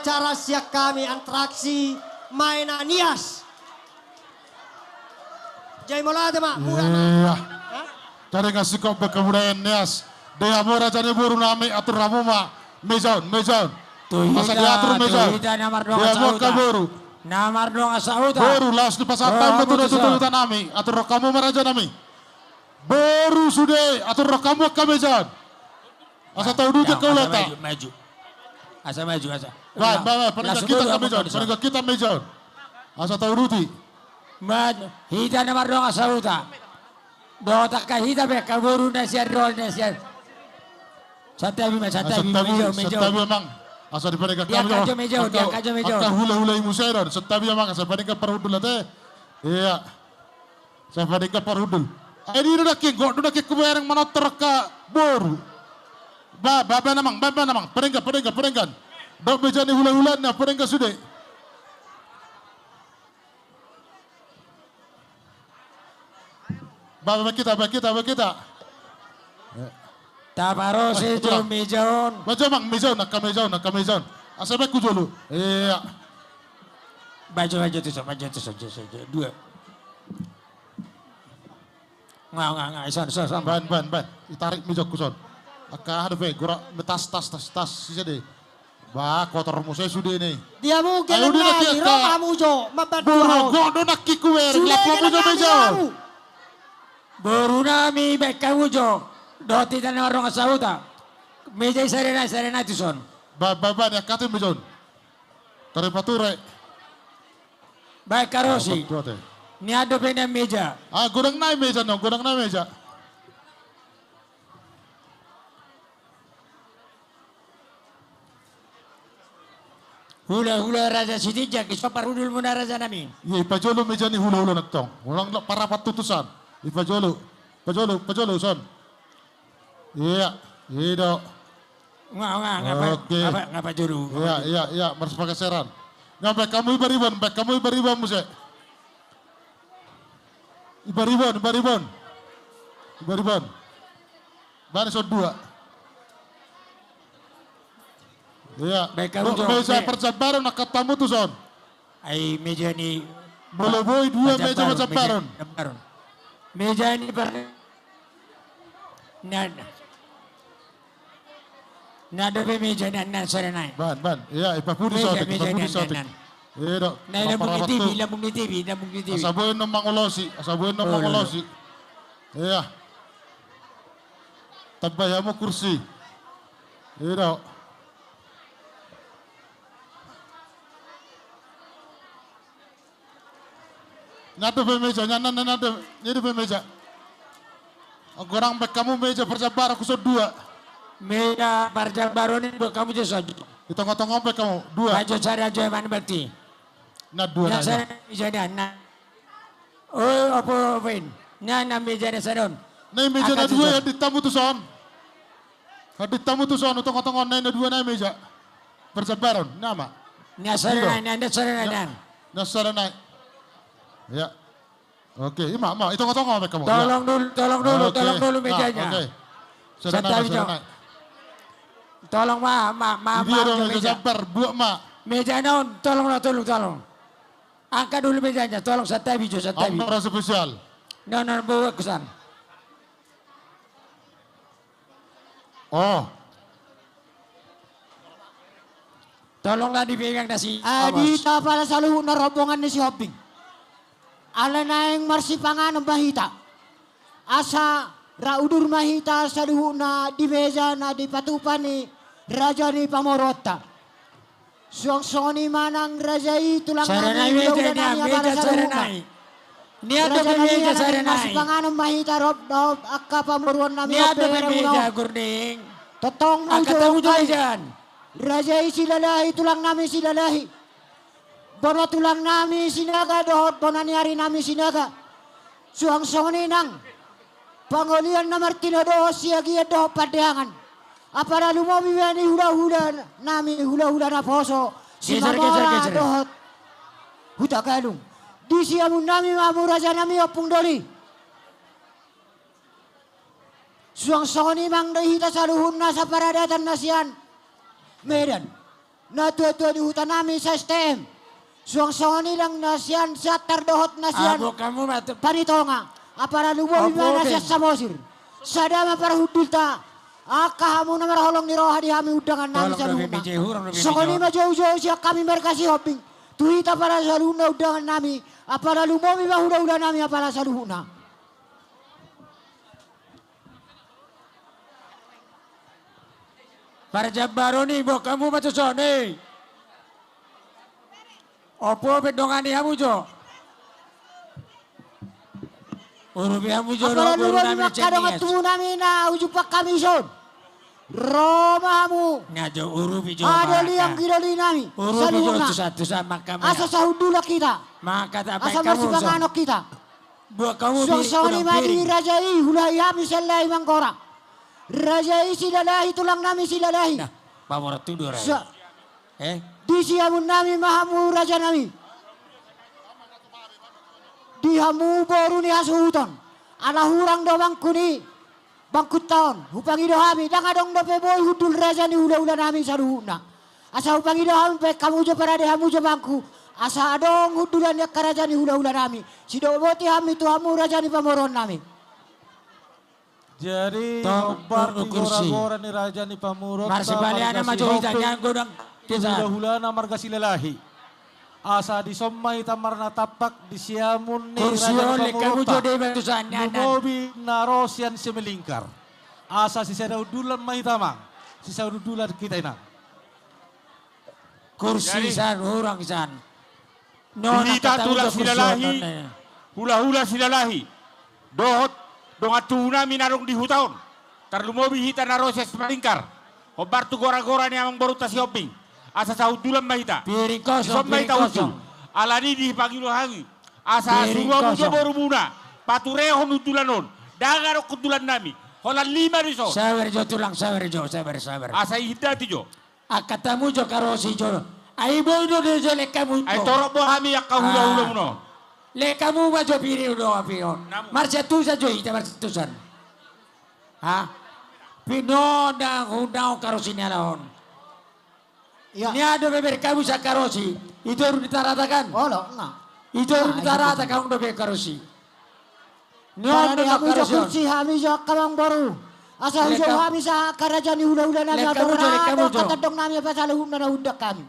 acara siak kami antraksi maena nias. Jai mola tema. Iya. Cari ngasih kau berkebudayaan Nias. Dia mau raja ni buru nami atur ramu ma. Mejaun. Masa dia atur mejaun. Dia mau kaburu. Namar dong asauta. Boru las di pasar tamu betul nami. Atur kamu meraja nami. Boru sudah atur kamu kamejan. Asa tahu dulu kau letak. Maju. Asa maju asa. Baik, penegak kita kamejan. Penegak kita mejaun. Asa tahu dulu. Mad, hita namar dong asauta. Dota ka hita be kaburu nasian rol nasian. Satabi memang. Asa di penegak dia kami. Dia kajo mejo. Akka hula imu saya dan setabi memang asa penegak perudul ate. Iya. Saya penegak perudul. Ini udah kengkok, udah kebayang mana terka boru. Baba namang. Penenggan. Dok meja ni hula na penenggan sudah. Baba kita. Taparo si mejaon. Mejaon. Asa be kujulu. Iya. Baju tu saja. Dua. Nggak, son. Ban. Itarik meja kuson. Akka ada be gora tas sisa deh. Kotor saya sudah ini. Dia mungkin lagi roka mujo mabat dua. Godo nak kikuwer. Lapo mujo meja. Boru nami beka mujo. Doti tanah orang asauta. Meja serena tu son. Baba ya katu mejon. Tare pature. Baik karosi. Ni ada pena meja. Gudang na meja. Hula raja sidijak isopar hudul muna raja nami. Iya, pajolo meja ni hula naktong. Ulang para patutusan. Pajolo son. Iya, itu. Ngapa juru. Iya, harus pakai seran. Ngapa kamu ibariban muse. Ibariban. Bani son 2. Iya. Meja perjabaran nak katamu tuh son. Ai meja ni. Boleh 2 meja perjabaran. Meja ni Nada be meja nan serenai. Ban. Iya, ipapudi sotik. Iya, dok. Lambung di TV. Asabuin ng mangolosi. Iya. Tabaya mo kursi. Iya, dok. Nado be meja, nado be meja. Orang baik kamu meja perjabar aku 2. Meja perjabar ini kamu je saja. Di tengah-tengah baik kamu 2. Aja cari aja mana berarti. Nah 2 na. Saya meja na. Oh apa Vin? Na meja na sadon. Nah meja na 2 yang ditamu tu son. Ditamu tu son tengah-tengah na 2 na meja. Perjabaran nama. Nasaranay. Ya. Oke, ima, itu ngotong kamu. Tolong dulu mejanya. Oke. Serenay. Tolong ma. Dia dong meja sabar, buat ma. Meja naon, tolong. Angkat dulu mejanya, tolong satabi. Ampara spesial. No, bawa kesan. Oh. Tolonglah dipegang nasi. Di tapala saluhut na rombongan ni si Hoping. Ala na yung marsipangan ng bahita. Asa raudur mahita sa luho na di meja na di patupan ni Raja ni Pamorota. Suang-suang manang Raja ito lang namin meja para sa luho na. Niya to meja saranay. Marsipangan ng mahita rob akka pamuruan namin. Niya to meja gurding. Totong mo dyan. Raja silalahi tulang namin silalahi. Bono tulang namin sinaga dohot bono niari namin sinaga. Suang-suang nang pangulian na Martino doho siya doho padeangan. Apara lumomi ni hula-hula namin hula-hula na poso. Si Mamora dohot huta kalung. Di siya mo namin mamura siya namin opung doli. Suang-suang mang dahita sa luhun na sa paradatan na siyan. Medan. Natuwa-tuwa di hutan namin sa STM. Suang-suang nilang nasian satar dohot nasian. Abo kamu matu. Panitonga. Apara lubo bimana nasian samosir. Sadama para hudulta. Aka hamu na marholong ni roha di hami udangan nami sa luna. Sokoni majauh-jauh siya kami merkasi hoping. Tuhita para sa luna udangan nami. Apara lumomi mahuda-huda nami apara sa luna. Para jabaro ni bo kamu matu sone. Opo bedongani hamu jo. Urubi hamu jo Apara ro lumomi nami makadong cengis. atu nami na ujupak kami son. Roma hamu. Ngajo urubi jo. Ada liang kiroli nami. Urubi jo satu sama kamu. Asa sahudula kita. Maka tak apa Asa kamu masih banganok kita. Buat kamu Suang-suang madi rajai hulai hami selai mangkora. Rajai silalahi tulang nami silalahi. Nah, pamor tudur. Di siamun nami mahamu raja nami. Di hamu boru ni hasuhuton. Ala hurang do bangku ni. Bangkut tahun. Hupangi do hami. Dang adong do peboy hudul raja ni hula-hula nami saduhuna. Asa hupangi do hami pe kamu jo parade hamu jo bangku. Asa adong hudulan ya karaja ni hula-hula nami. Si do boti hami tu hamu raja ni pamoron nami. Jadi Bar gora-gora ni raja ni pamuron. Marsi baliana maju hitanya godang. Hula-hula marga silalahi. Asa di sommai tamarna tapak di siamun ni Kursi raja oleh ni kamu pamurota. jode bantusan nyanan. Lumobi narosian semelingkar. Asa si sada udulan mahitamang. Si sada udulan kita inang. Kursi san orang san. Hinita tulang silalahi. Hula-hula silalahi. Dohot dongatuna minarong di hutaon. Tarlumobi hita narosian semelingkar. Hobar tu gora-gora ni amang baru tas shopping. Asa saudulan mahita. Piring kosong, Isong mahita piring kosong. udul. Alani di pagilo hangi. Asa Piring suwa mujo kosong. baru muna. Paturehon udulanon. Dagaro kudulan nami. Holan 5 riso. Sabar jo tulang, sabar jo, sabar. Asa hita ti jo. Akatamu jo karosi jo. Ai boy do jo le kamu. Ay torok mo kami yak kahula-hula mo no. Le kamu ba jo piring do apion. Marcha tu sa jo ita marcha tusan. Ha? Pino da hundao karosi nyalaon. Ya. Ini ada beber kamu sa karosi. Itu harus ditaratakan. Oh lo, enggak. Itu harus ditaratakan untuk beber karosi. Karena Nyondo di hamu jo karosi. kursi hami jo kamang baru. Asa hujo hami sa karaja ni hula-hula nami. Le kamu jo, le kamu jo. Kata dong nami apa salah hunda na hunda kami.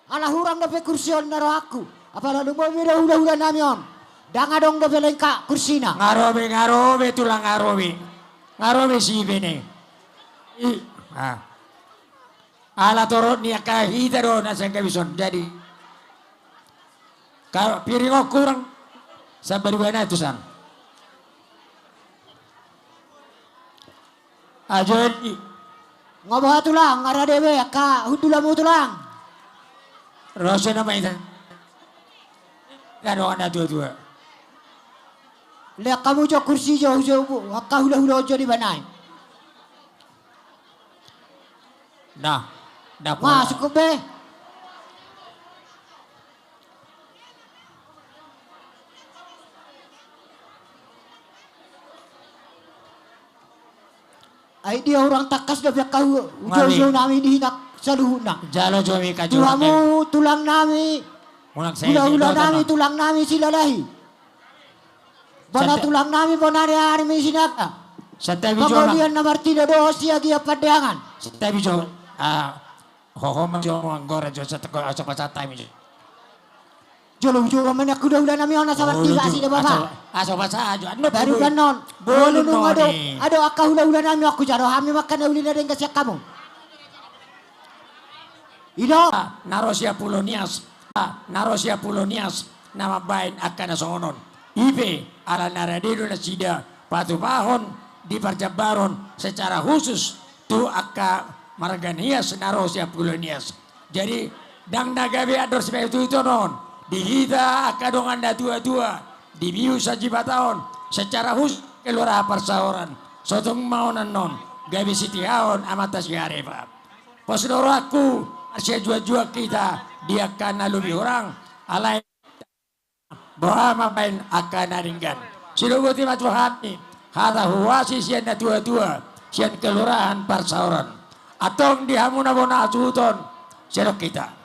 Ala hurang dape kursi on naro aku. Apa lalu mau mira hula-hula nami on. Dang adong dape lengkak kursina. Ngarobe tulang ngarobe. Ngarobe si bene. Ala torot ni kahita do na sang kabison. Jadi kalau piring kurang sabar bana itu san. Ajon Ngobaha tulang ngara dewe ka hudulamu tulang. rasa nama itu. Kado ada dua. Lihat kamu jo kursi jo ka hula-hula jo di banai. Nah, dapat. Masuk ke be. Ai dia orang takas dah biar kau ujo nami dihinak saluhuna. Jalo jomi kaju. Tulamu tulang nami. Hula-hula nami tulang nami silalahi. Bona tulang nami bonari armi sinata. Setabi jo. Kemudian nomor 3 do sia gia padangan. Setabi jo. Ho jo anggora jo satako asok satai mi. Jolo mana kuda-kuda nami ona sabar tiba sih bapa. Asok basa ajo. Baru kanon. Bolu nung ado akka hula-hula nami aku jaro hami makan uli na dengan siap kamu. Ino Narosia Polonias nama bain akan nasonon. Ibe ala naradido na sida patubahon di Parjabaron secara khusus tu akka marganias Narosia Polonias. Jadi dang nagabe ador seperti itu non. Dihita akadongan da tua-tua di biu sajibataon secara khusus keluar persaoran sotong maunan non gabi sitihaon amatas gareba posdoro aku asia jua-jua kita dia kana lebih orang alai bahwa main akan naringgan silubuti matuhati hata huwasi sian da tua-tua sian kelurahan persaoran atong dihamuna bona ajuton serok kita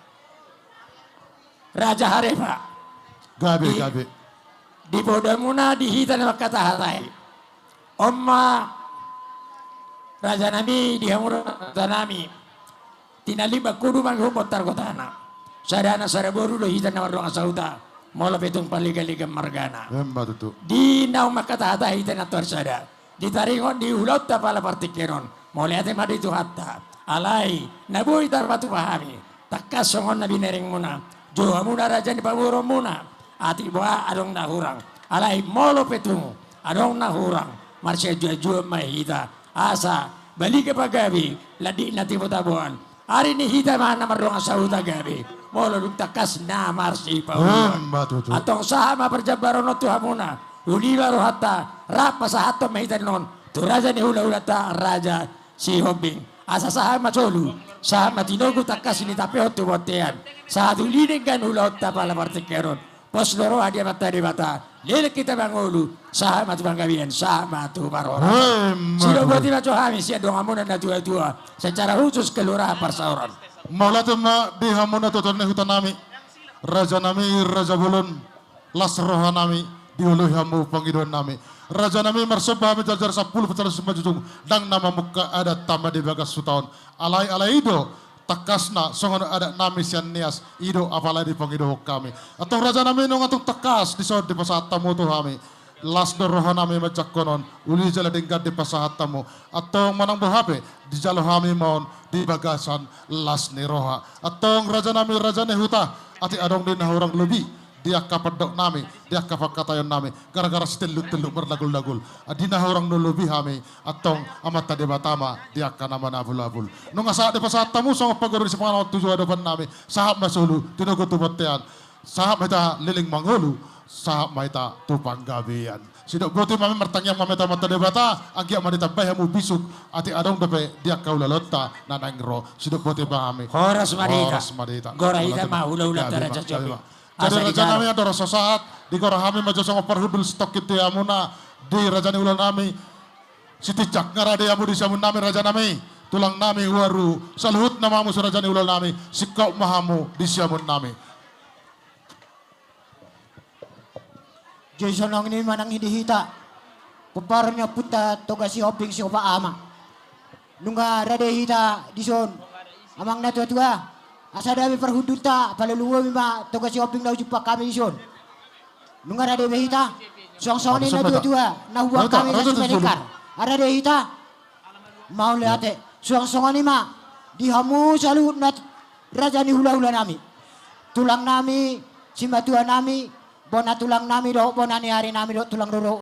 Raja Harefa. Gabe. Di bodamuna dihitan kata hatai. Omma Raja Nami dihamur tanami. Tinalima kudu manghubot targotana. Sadana saraboru lo hitan na warong asauta. Mola petong paliga-liga margana. Di naw makata hatai hitan na torsada. Di taringon di ulot ta pala partikeron. Mola ate madu itu hatta. Alai nabuhi tarbatu pahami. Takas songon na binering muna. Joha muna raja ni paburo muna. Ati buah adong nahurang. Alai molo petung. Adong nahurang. Marsya jua-jua mahita. Asa balik ke pagabi. Ladi nati botabuan. Hari ini hita mana mardong asauta gabi. Molo duk takas na marsi pauan. Atong sahama perjabaron no tuhamuna. Ulila rohata. Rapa sahato mahita non. Tu raja ni hula-hula ta raja si Hobing. Asa sahama solu. Sahama tinogu takas ini tapi hotu botean. Satu lining kan hula ta pala partikeron. Pos loro adia mata di mata. Lele kita bangolu. Sahama tu banggabian. Sahama tu barora. Sino buat iba cohami siya dong amunan na tua-tua. Secara khusus kelurahan Parsauran. Malatama di hamuna totorne hutanami. Raja nami Raja Bulun. Las roha nami. Diului hamu pangidon nami. Raja nami marsabah menjajar 10 pecahan semajujung. Dang nama muka ada tambah di bagas sutaun. Alai ido. Takasna songon ada nami sian nias. Ido apalagi di pangido kami. Atau raja nami nung atong takas. Di saat di pasahat tamu tu kami. Las roha nami macak konon. Uli jala dingkat di pasahat tamu. Atau manang buhape. Di jalo kami maun. Di bagasan las ni roha. Atau raja nami raja ni huta. Ati adong din orang lebih. Dia kapadok nami, dia kapakatayon nami. Gara-gara seteluk-teluk berlagul-lagul. Adina orang nulubi kami. Atong amata de batama, dia kanama nabul-abul. Nung saat de pasat tamu sama pagoro di sepangalaw tujuh depan nami. Sahab masulu, tinogo tubatean. Sahab maita liling manghulu, sahab maita tupang gabian. Sidok boti mami mertanyang mameta mata de bata, agyak manita bayamu bisuk. Ati adong depe dia kaulalota nanangro. Sidok boti mami. Horas madita. Gora ita mahula-hula taraja jobi. Jadi raja nami ada rasa saat di korahami majosong perhudul stok kita amuna di raja ni ulang nami sitijak ngarade amu di samun nami raja nami tulang nami waru saluhut namamu raja ni ulang nami sikau mahamu di samun nami. Jason ang ini manang hidihita peparnya puta toga si Hobing si Opa ama nunga rade hita dison amang na tua-tua. Asa dami perhuduta paluluwa mima toga si Hobing daw jumpa kami ison. Nunga rade behita suang-suang na dua-dua na huwag kami na sumenikar. Ada dehita mau lihat suang-suang ma dihamu salut na raja ni hula-hula nami. Tulang nami simatua nami bona tulang nami do bona ni hari nami do tulang doro